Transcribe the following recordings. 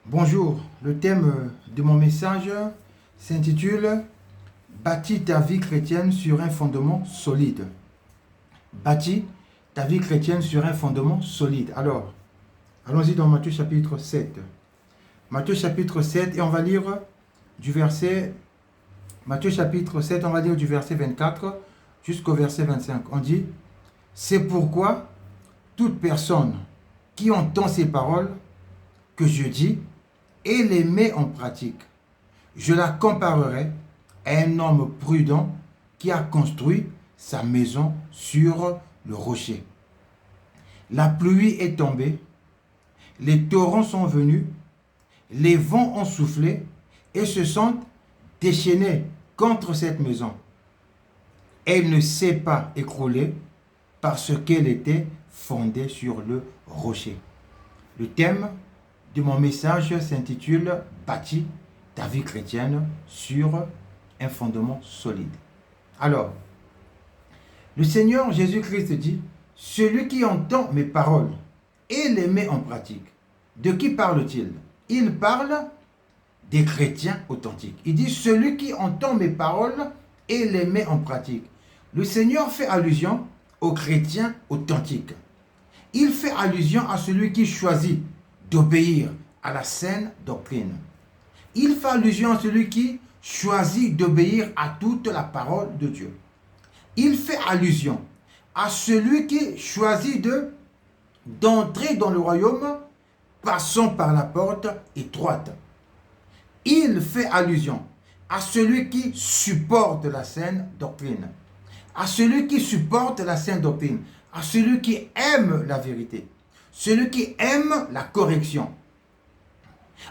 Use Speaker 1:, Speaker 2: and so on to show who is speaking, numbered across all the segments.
Speaker 1: Bonjour, le thème de mon message s'intitule Bâtis ta vie chrétienne sur un fondement solide. Bâtis ta vie chrétienne sur un fondement solide. Alors, allons-y dans Matthieu chapitre 7. Matthieu chapitre 7 et on va lire du verset Matthieu chapitre 7, on va lire du verset 24 jusqu'au verset 25. On dit: C'est pourquoi toute personne qui entend ces paroles que je dis et les met en pratique, je la comparerai à un homme prudent qui a construit sa maison sur le rocher. La pluie est tombée, les torrents sont venus, les vents ont soufflé et se sont déchaînés contre cette maison. Elle ne s'est pas écroulée parce qu'elle était fondée sur le rocher. Le thème de mon message s'intitule Bâtis ta vie chrétienne sur un fondement solide. Alors, le Seigneur Jésus-Christ dit: celui qui entend mes paroles et les met en pratique. De qui parle-t-il? Il parle des chrétiens authentiques. Il dit: celui qui entend mes paroles et les met en pratique. Le Seigneur fait allusion aux chrétiens authentiques. Il fait allusion à celui qui choisit d'obéir à la saine doctrine. Il fait allusion à celui qui choisit d'obéir à toute la parole de Dieu. Il fait allusion à celui qui choisit d'entrer dans le royaume passant par la porte étroite. Il fait allusion à celui qui supporte la saine doctrine, à celui qui supporte la saine doctrine, à celui qui aime la vérité, celui qui aime la correction,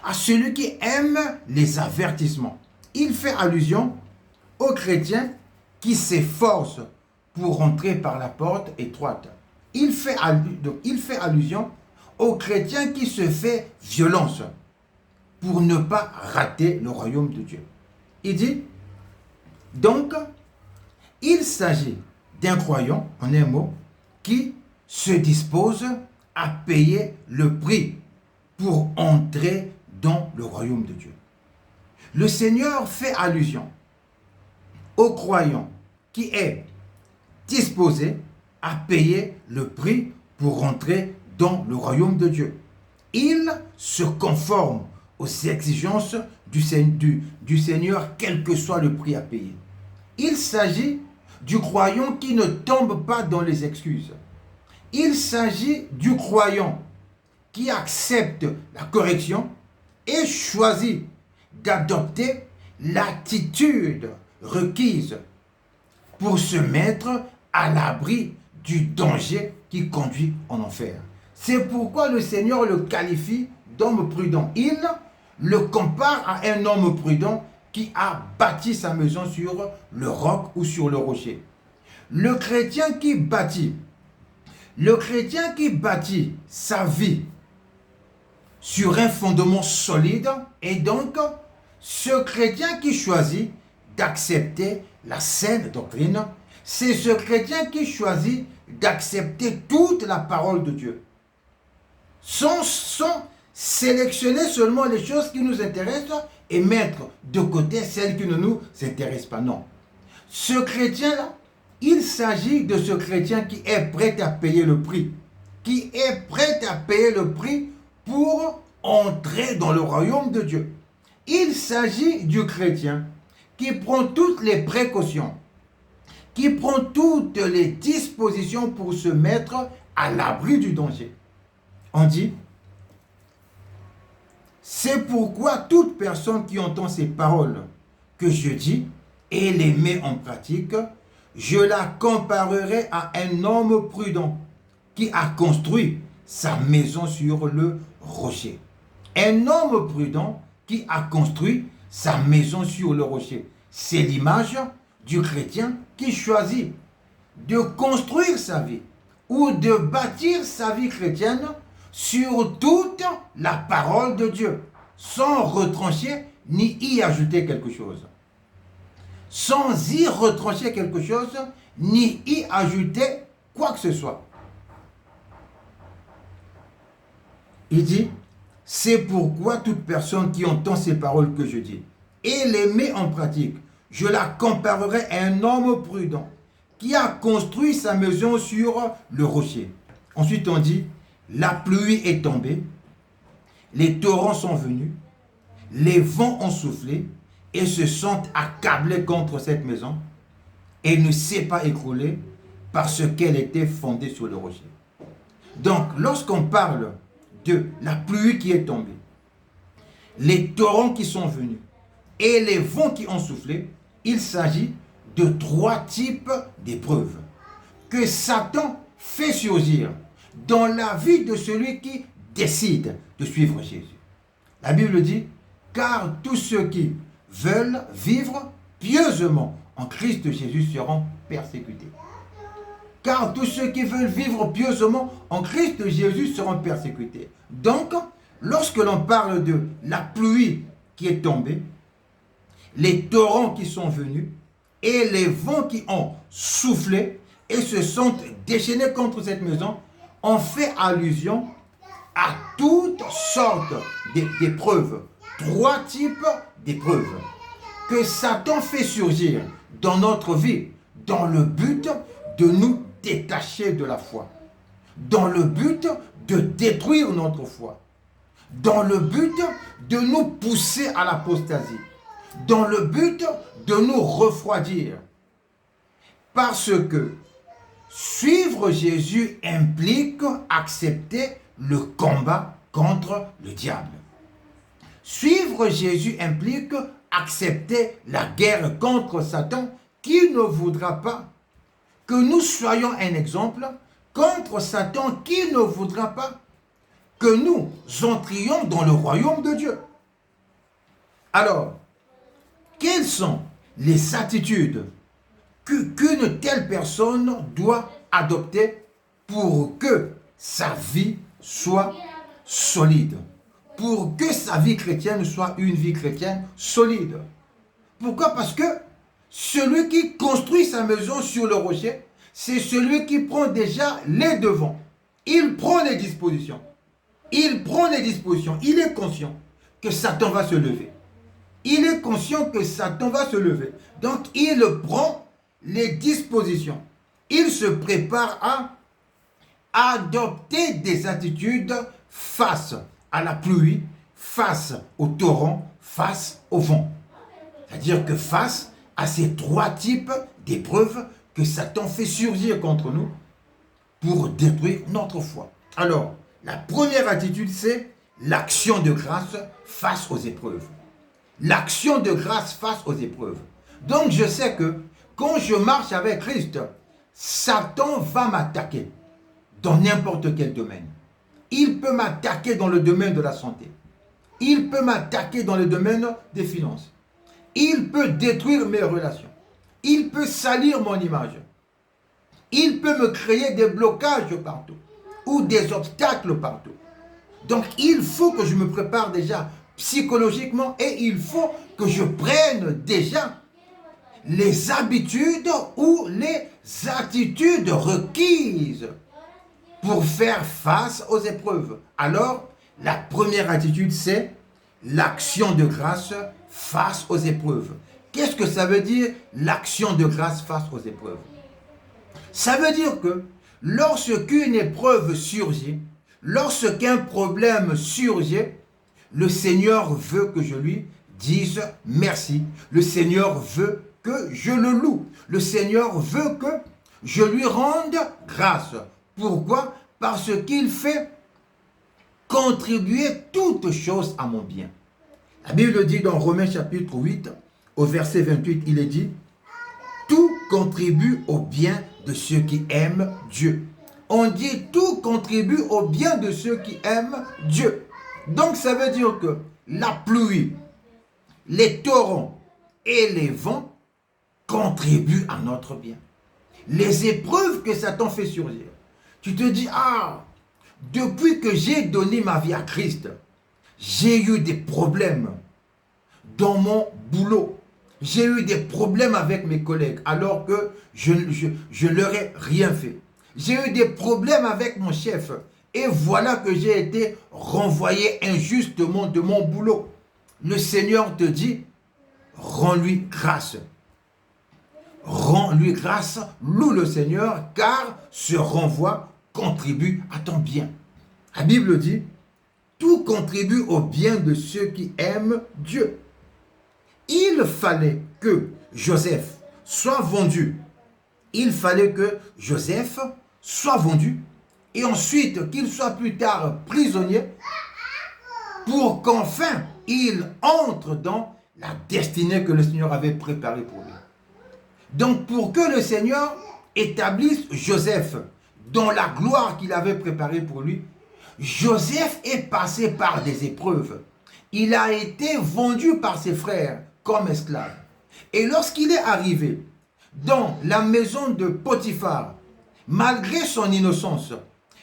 Speaker 1: à celui qui aime les avertissements. Il fait allusion aux chrétiens qui s'efforcent pour rentrer par la porte étroite. Il fait allusion aux chrétiens qui se font violence pour ne pas rater le royaume de Dieu. Il dit, donc, il s'agit d'un croyant, en un mot, qui se dispose à payer le prix pour entrer dans le royaume de Dieu. Le Seigneur fait allusion au croyant qui est disposé à payer le prix pour entrer dans le royaume de Dieu. Il se conforme aux exigences du Seigneur, quel que soit le prix à payer. Il s'agit du croyant qui ne tombe pas dans les excuses. Il s'agit du croyant qui accepte la correction et choisit d'adopter l'attitude requise pour se mettre à l'abri du danger qui conduit en enfer. C'est pourquoi le Seigneur le qualifie d'homme prudent. Il le compare à un homme prudent qui a bâti sa maison sur le roc ou sur le rocher. Le chrétien qui bâtit sa vie sur un fondement solide est donc ce chrétien qui choisit d'accepter la saine doctrine. C'est ce chrétien qui choisit d'accepter toute la parole de Dieu. Sans sélectionner seulement les choses qui nous intéressent et mettre de côté celles qui ne nous intéressent pas. Non. Ce chrétien-là, il s'agit de ce chrétien qui est prêt à payer le prix. Qui est prêt à payer le prix pour entrer dans le royaume de Dieu. Il s'agit du chrétien qui prend toutes les précautions, qui prend toutes les dispositions pour se mettre à l'abri du danger. On dit: c'est pourquoi toute personne qui entend ces paroles que je dis et les met en pratique, je la comparerai à un homme prudent qui a construit sa maison sur le rocher. Un homme prudent qui a construit sa maison sur le rocher. C'est l'image du chrétien qui choisit de construire sa vie ou de bâtir sa vie chrétienne sur toute la parole de Dieu, sans retrancher ni y ajouter quelque chose. Sans y retrancher quelque chose, ni y ajouter quoi que ce soit. Il dit: C'est pourquoi toute personne qui entend ces paroles que je dis et les met en pratique, je la comparerai à un homme prudent qui a construit sa maison sur le rocher. Ensuite on dit, la pluie est tombée, les torrents sont venus, les vents ont soufflé et se sont accablés contre cette maison. Elle ne s'est pas écroulée parce qu'elle était fondée sur le rocher. Donc, lorsqu'on parle de la pluie qui est tombée, les torrents qui sont venus et les vents qui ont soufflé, il s'agit de 3 types d'épreuves que Satan fait surgir dans la vie de celui qui décide de suivre Jésus. La Bible dit, car tous ceux qui veulent vivre pieusement en Christ Jésus seront persécutés. Car tous ceux qui veulent vivre pieusement en Christ Jésus seront persécutés. Donc, lorsque l'on parle de la pluie qui est tombée, les torrents qui sont venus et les vents qui ont soufflé et se sont déchaînés contre cette maison, on fait allusion à toutes sortes d'épreuves. 3 types d'épreuves que Satan fait surgir dans notre vie dans le but de nous détacher de la foi, dans le but de détruire notre foi, dans le but de nous pousser à l'apostasie, dans le but de nous refroidir. Parce que suivre Jésus implique accepter le combat contre le diable. Suivre Jésus implique accepter la guerre contre Satan qui ne voudra pas que nous soyons un exemple, contre Satan qui ne voudra pas que nous entrions dans le royaume de Dieu. Alors, quelles sont les attitudes qu'une telle personne doit adopter pour que sa vie soit solide, pour que sa vie chrétienne soit une vie chrétienne solide? Pourquoi? Parce que celui qui construit sa maison sur le rocher, c'est celui qui prend déjà les devants. Il prend les dispositions. Il prend les dispositions. Il est conscient que Satan va se lever. Il est conscient que Satan va se lever. Donc, il prend les dispositions. Il se prépare à adopter des attitudes face à la pluie, face au torrent, face au vent. C'est-à-dire que face à ces 3 types d'épreuves que Satan fait surgir contre nous pour détruire notre foi. Alors, la première attitude, c'est l'action de grâce face aux épreuves. L'action de grâce face aux épreuves. Donc, je sais que quand je marche avec Christ, Satan va m'attaquer dans n'importe quel domaine. Il peut m'attaquer dans le domaine de la santé. Il peut m'attaquer dans le domaine des finances. Il peut détruire mes relations. Il peut salir mon image. Il peut me créer des blocages partout ou des obstacles partout. Donc, il faut que je me prépare déjà psychologiquement et il faut que je prenne déjà les habitudes ou les attitudes requises pour faire face aux épreuves. Alors, la première attitude, c'est l'action de grâce face aux épreuves. Qu'est-ce que ça veut dire, l'action de grâce face aux épreuves? Ça veut dire que lorsqu'une épreuve surgit, lorsqu'un problème surgit, le Seigneur veut que je lui dise merci. Le Seigneur veut que je le loue. Le Seigneur veut que je lui rende grâce. Pourquoi? Parce qu'il fait contribuer toutes choses à mon bien. La Bible dit dans Romains chapitre 8, au verset 28, il est dit « Tout contribue au bien de ceux qui aiment Dieu. » On dit « Tout contribue au bien de ceux qui aiment Dieu. » Donc ça veut dire que la pluie, les torrents et les vents contribuent à notre bien. Les épreuves que Satan fait surgir. Tu te dis, ah, depuis que j'ai donné ma vie à Christ, j'ai eu des problèmes dans mon boulot. J'ai eu des problèmes avec mes collègues alors que je leur ai rien fait. J'ai eu des problèmes avec mon chef et voilà que j'ai été renvoyé injustement de mon boulot. Le Seigneur te dit, rends-lui grâce. Rends-lui grâce, loue le Seigneur, car ce renvoi contribue à ton bien. La Bible dit, tout contribue au bien de ceux qui aiment Dieu. Il fallait que Joseph soit vendu. Il fallait que Joseph soit vendu et ensuite qu'il soit plus tard prisonnier pour qu'enfin il entre dans la destinée que le Seigneur avait préparée pour lui. Donc pour que le Seigneur établisse Joseph dans la gloire qu'il avait préparée pour lui, Joseph est passé par des épreuves. Il a été vendu par ses frères comme esclave. Et lorsqu'il est arrivé dans la maison de Potiphar, malgré son innocence,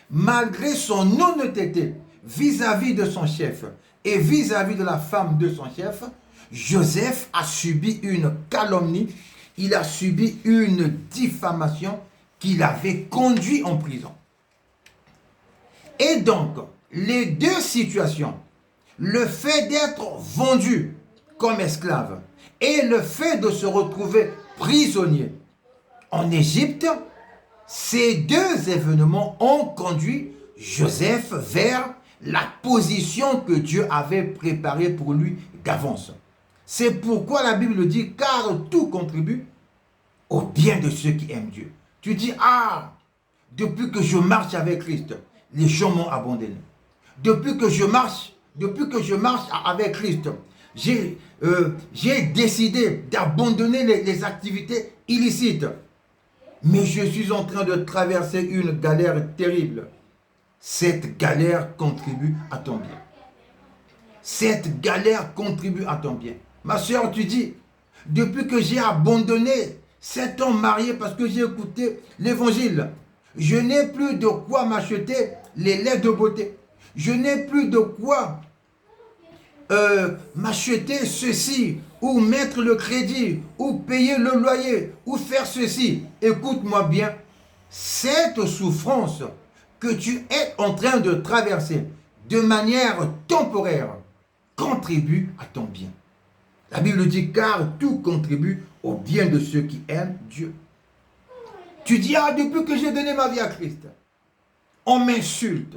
Speaker 1: malgré son honnêteté vis-à-vis de son chef et vis-à-vis de la femme de son chef, Joseph a subi une calomnie, il a subi une diffamation qui l'avait conduit en prison. Et donc, les deux situations, le fait d'être vendu comme esclave et le fait de se retrouver prisonnier en Égypte, ces deux événements ont conduit Joseph vers la position que Dieu avait préparée pour lui d'avance. C'est pourquoi la Bible dit, car tout contribue au bien de ceux qui aiment Dieu. Tu dis, ah, depuis que je marche avec Christ, les gens m'ont abandonné. Depuis que je marche avec Christ, j'ai décidé d'abandonner les activités illicites. Mais je suis en train de traverser une galère terrible. Cette galère contribue à ton bien. Cette galère contribue à ton bien. Ma soeur, tu dis, depuis que j'ai abandonné cet homme marié parce que j'ai écouté l'évangile, je n'ai plus de quoi m'acheter les laits de beauté. Je n'ai plus de quoi m'acheter ceci, ou mettre le crédit, ou payer le loyer, ou faire ceci. Écoute-moi bien, cette souffrance que tu es en train de traverser de manière temporaire contribue à ton bien. La Bible dit, car tout contribue au bien de ceux qui aiment Dieu. Tu dis, ah, depuis que j'ai donné ma vie à Christ, on m'insulte,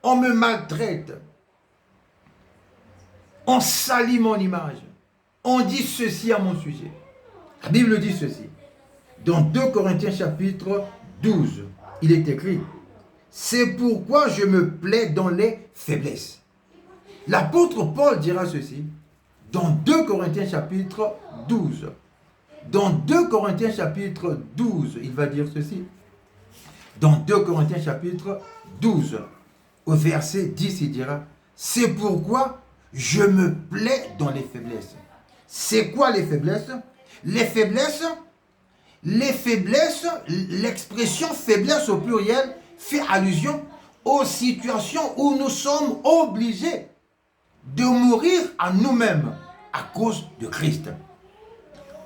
Speaker 1: on me maltraite, on salit mon image, on dit ceci à mon sujet. La Bible dit ceci. Dans 2 Corinthiens chapitre 12, il est écrit, c'est pourquoi je me plais dans les faiblesses. L'apôtre Paul dira ceci, dans 2 Corinthiens chapitre 12. Dans 2 Corinthiens chapitre 12, il va dire ceci. Dans 2 Corinthiens chapitre 12, au verset 10, il dira, c'est pourquoi je me plais dans les faiblesses. C'est quoi les faiblesses? Les faiblesses, l'expression faiblesse au pluriel fait allusion aux situations où nous sommes obligés de mourir à nous-mêmes à cause de Christ.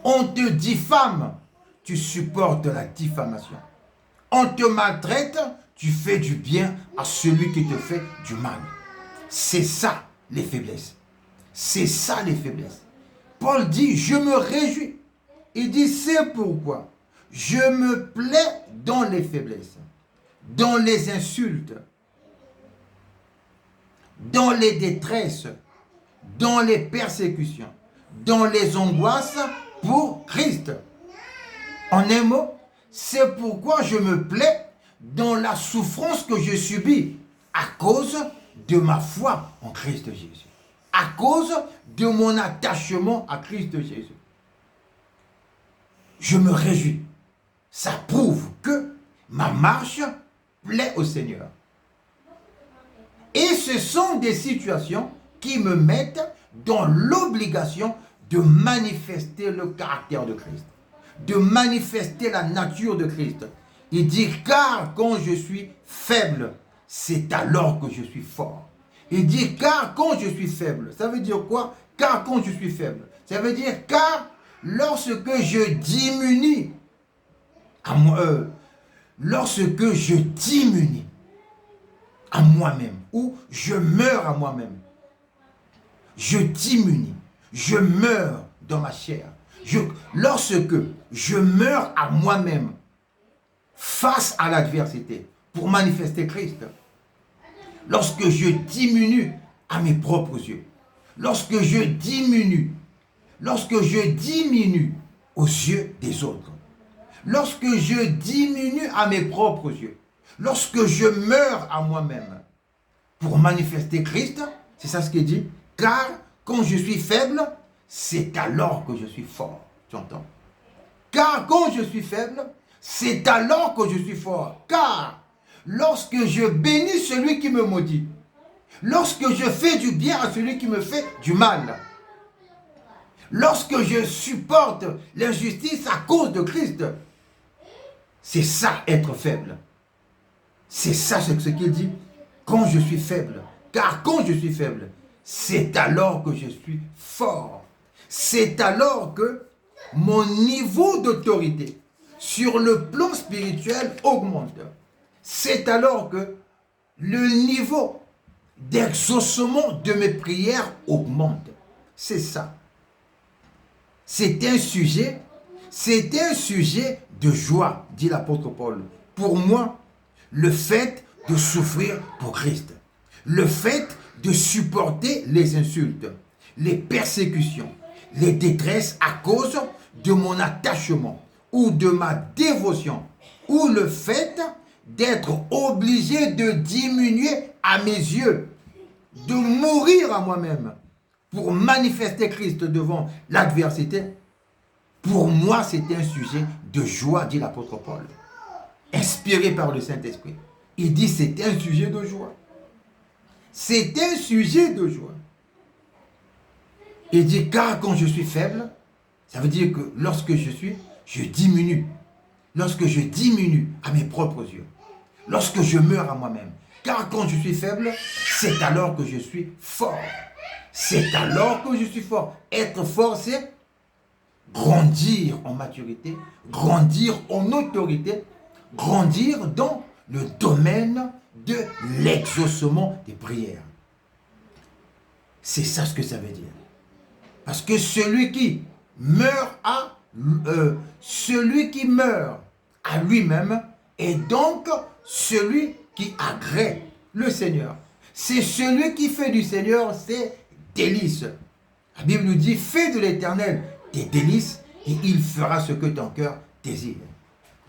Speaker 1: On te diffame, tu supportes la diffamation. On te maltraite, tu fais du bien à celui qui te fait du mal. C'est ça les faiblesses. C'est ça les faiblesses. Paul dit, je me réjouis. Il dit, c'est pourquoi je me plais dans les faiblesses, dans les insultes, dans les détresses, dans les persécutions, dans les angoisses pour Christ. En un mot, c'est pourquoi je me plais dans la souffrance que je subis à cause de ma foi en Christ Jésus. À cause de mon attachement à Christ Jésus. Je me réjouis. Ça prouve que ma marche plaît au Seigneur. Et ce sont des situations qui me mettent dans l'obligation de manifester le caractère de Christ, de manifester la nature de Christ. Il dit, car quand je suis faible, c'est alors que je suis fort. Il dit, car quand je suis faible, ça veut dire quoi? Car quand je suis faible, ça veut dire car lorsque je diminue, lorsque je diminue à moi-même, ou je meurs à moi-même. Je diminue, je meurs dans ma chair. Lorsque je meurs à moi-même face à l'adversité pour manifester Christ, lorsque je diminue à mes propres yeux, lorsque je diminue aux yeux des autres, lorsque je diminue à mes propres yeux, lorsque je meurs à moi-même pour manifester Christ, c'est ça ce qu'il dit, car quand je suis faible, c'est alors que je suis fort. Tu entends? Car quand je suis faible, c'est alors que je suis fort. Car lorsque je bénis celui qui me maudit, lorsque je fais du bien à celui qui me fait du mal, lorsque je supporte l'injustice à cause de Christ, c'est ça être faible. C'est ça ce qu'il dit. Quand je suis faible, car quand je suis faible, c'est alors que je suis fort. C'est alors que mon niveau d'autorité sur le plan spirituel augmente. C'est alors que le niveau d'exaucement de mes prières augmente. C'est ça. C'est un sujet de joie, dit l'apôtre Paul. Pour moi, le fait de souffrir pour Christ, le fait de supporter les insultes, les persécutions, les détresses à cause de mon attachement ou de ma dévotion, ou le fait d'être obligé de diminuer à mes yeux, de mourir à moi-même pour manifester Christ devant l'adversité, pour moi c'est un sujet de joie, dit l'apôtre Paul, inspiré par le Saint-Esprit. Il dit c'est un sujet de joie. C'est un sujet de joie. Il dit car quand je suis faible, ça veut dire que lorsque je diminue. Lorsque je diminue à mes propres yeux. Lorsque je meurs à moi-même. Car quand je suis faible, c'est alors que je suis fort. C'est alors que je suis fort. Être fort, c'est grandir en maturité, grandir en autorité, grandir dans le domaine de l'exaucement des prières. C'est ça ce que ça veut dire. Parce que celui qui meurt à lui-même est donc celui qui agrée le Seigneur. C'est celui qui fait du Seigneur ses délices. La Bible nous dit, fais de l'Éternel tes délices et il fera ce que ton cœur désire.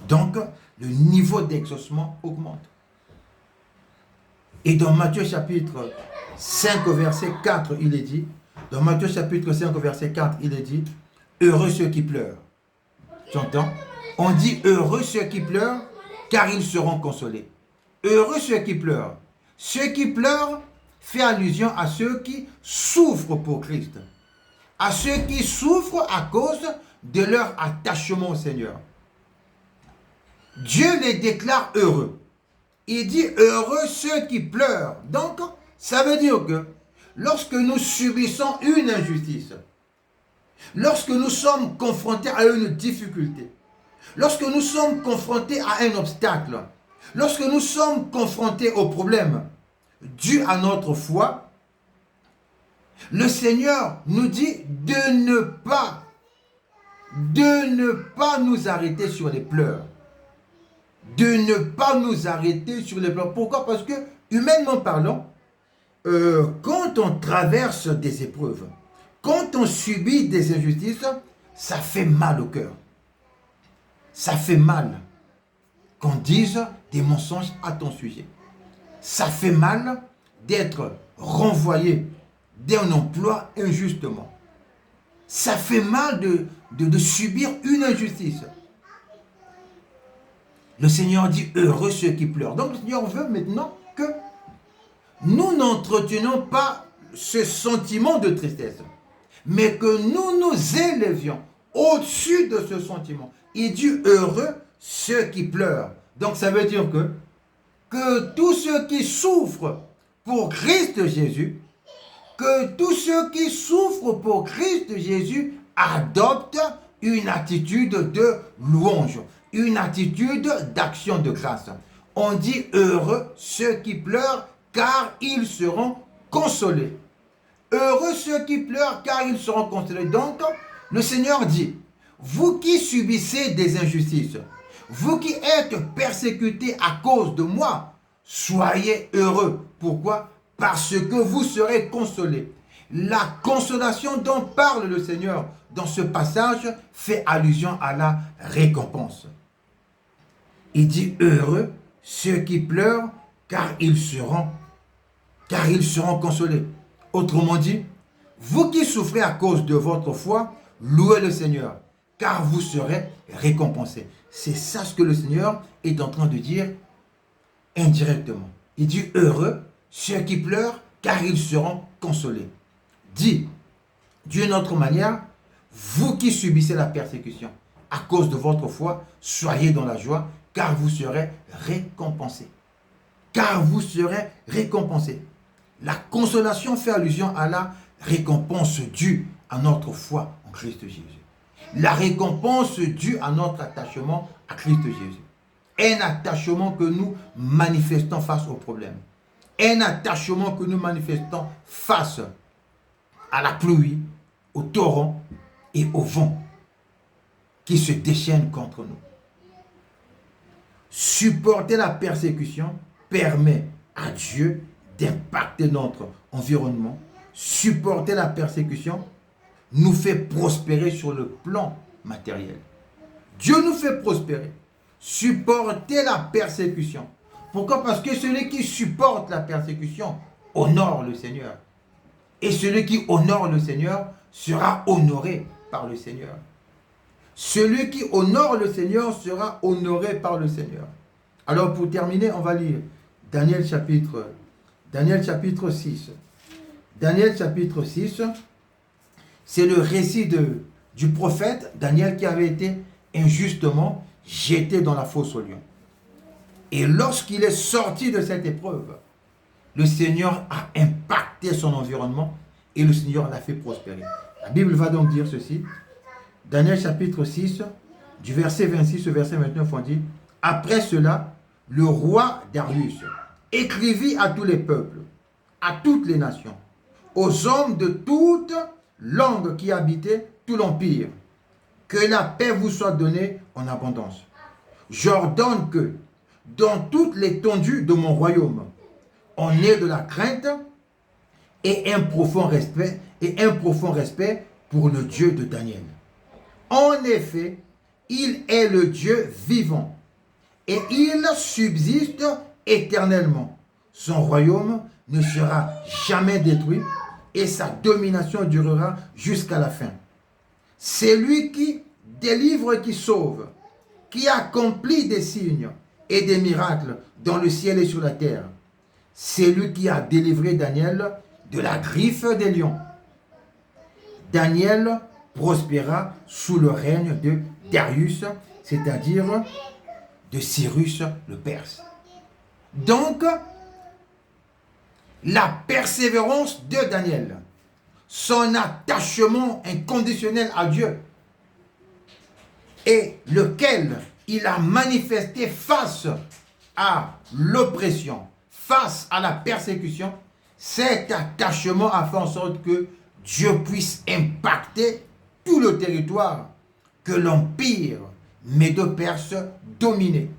Speaker 1: Donc, le niveau d'exaucement augmente. Et dans Matthieu chapitre 5 verset 4, il est dit, dans Matthieu chapitre 5 verset 4, il est dit, heureux ceux qui pleurent. Tu entends? On dit heureux ceux qui pleurent, car ils seront consolés. Heureux ceux qui pleurent. Ceux qui pleurent fait allusion à ceux qui souffrent pour Christ. À ceux qui souffrent à cause de leur attachement au Seigneur. Dieu les déclare heureux. Il dit heureux ceux qui pleurent. Donc, ça veut dire que lorsque nous subissons une injustice, lorsque nous sommes confrontés à une difficulté, lorsque nous sommes confrontés à un obstacle, lorsque nous sommes confrontés au problème dû à notre foi, le Seigneur nous dit de ne pas nous arrêter sur les pleurs. De ne pas nous arrêter sur les pleurs. Pourquoi? Parce que, humainement parlant, quand on traverse des épreuves, quand on subit des injustices, ça fait mal au cœur. Ça fait mal qu'on dise des mensonges à ton sujet. Ça fait mal d'être renvoyé d'un emploi injustement. Ça fait mal de subir une injustice. Le Seigneur dit heureux ceux qui pleurent. Donc le Seigneur veut maintenant que nous n'entretenons pas ce sentiment de tristesse, mais que nous nous élevions au-dessus de ce sentiment. Il dit heureux ceux qui pleurent. Donc ça veut dire que tous ceux qui souffrent pour Christ Jésus, que tous ceux qui souffrent pour Christ Jésus adoptent une attitude de louange, une attitude d'action de grâce. On dit heureux ceux qui pleurent car ils seront consolés. Heureux ceux qui pleurent, car ils seront consolés. Donc, le Seigneur dit, vous qui subissez des injustices, vous qui êtes persécutés à cause de moi, soyez heureux. Pourquoi? Parce que vous serez consolés. La consolation dont parle le Seigneur dans ce passage fait allusion à la récompense. Il dit, heureux ceux qui pleurent, car ils seront consolés. Autrement dit, vous qui souffrez à cause de votre foi, louez le Seigneur, car vous serez récompensés. C'est ça ce que le Seigneur est en train de dire indirectement. Il dit, heureux ceux qui pleurent, car ils seront consolés. Dit d'une autre manière, vous qui subissez la persécution à cause de votre foi, soyez dans la joie, car vous serez récompensés. Car vous serez récompensés. La consolation fait allusion à la récompense due à notre foi en Christ Jésus. La récompense due à notre attachement à Christ Jésus. Un attachement que nous manifestons face aux problèmes. Un attachement que nous manifestons face à la pluie, au torrent et au vent qui se déchaînent contre nous. Supporter la persécution permet à Dieu d'impacter notre environnement. Supporter la persécution nous fait prospérer sur le plan matériel. Dieu nous fait prospérer. Supporter la persécution. Pourquoi? Parce que celui qui supporte la persécution honore le Seigneur. Et celui qui honore le Seigneur sera honoré par le Seigneur. Celui qui honore le Seigneur sera honoré par le Seigneur. Alors pour terminer, on va lire Daniel chapitre 6. Daniel chapitre 6, c'est le récit du prophète Daniel qui avait été injustement jeté dans la fosse aux lions. Et lorsqu'il est sorti de cette épreuve, le Seigneur a impacté son environnement et le Seigneur l'a fait prospérer. La Bible va donc dire ceci. Daniel chapitre 6, du verset 26 au verset 29, on dit, après cela, le roi Darius écrivit à tous les peuples, à toutes les nations, aux hommes de toutes langues qui habitaient tout l'empire, que la paix vous soit donnée en abondance. J'ordonne que, dans toute l'étendue de mon royaume, on ait de la crainte et un profond respect pour le Dieu de Daniel. En effet, il est le Dieu vivant et il subsiste éternellement. Son royaume ne sera jamais détruit et sa domination durera jusqu'à la fin. C'est lui qui délivre et qui sauve, qui accomplit des signes et des miracles dans le ciel et sur la terre. C'est lui qui a délivré Daniel de la griffe des lions. Daniel prospéra sous le règne de Darius, c'est-à-dire de Cyrus le Perse. Donc, la persévérance de Daniel, son attachement inconditionnel à Dieu, et lequel il a manifesté face à l'oppression, face à la persécution, cet attachement a fait en sorte que Dieu puisse impacter tout le territoire que l'empire médo-perse dominait.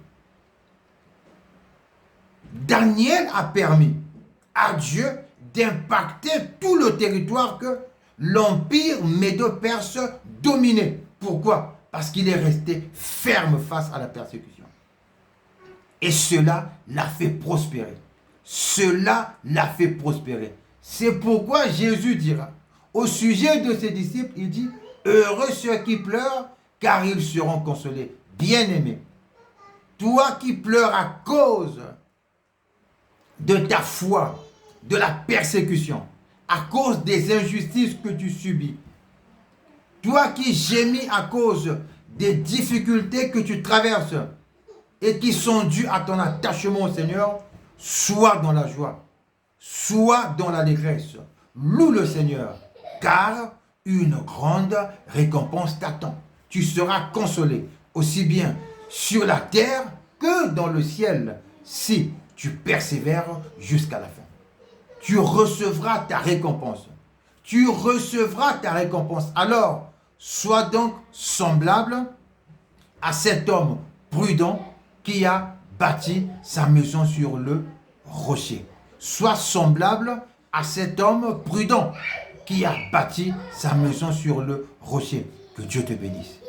Speaker 1: Daniel a permis à Dieu d'impacter tout le territoire que l'empire médo-perse dominait. Pourquoi? Parce qu'il est resté ferme face à la persécution. Et cela l'a fait prospérer. Cela l'a fait prospérer. C'est pourquoi Jésus dira, au sujet de ses disciples, il dit, heureux ceux qui pleurent, car ils seront consolés. Bien-aimé, toi qui pleures à cause de ta foi, de la persécution, à cause des injustices que tu subis, toi qui gémis à cause des difficultés que tu traverses et qui sont dues à ton attachement au Seigneur, sois dans la joie, sois dans l'allégresse, loue le Seigneur, car une grande récompense t'attend. Tu seras consolé, aussi bien sur la terre que dans le ciel, si tu persévères jusqu'à la fin. tu recevras ta récompense. Tu recevras ta récompense. Alors, sois donc semblable à cet homme prudent qui a bâti sa maison sur le rocher. Sois semblable à cet homme prudent qui a bâti sa maison sur le rocher. Que Dieu te bénisse.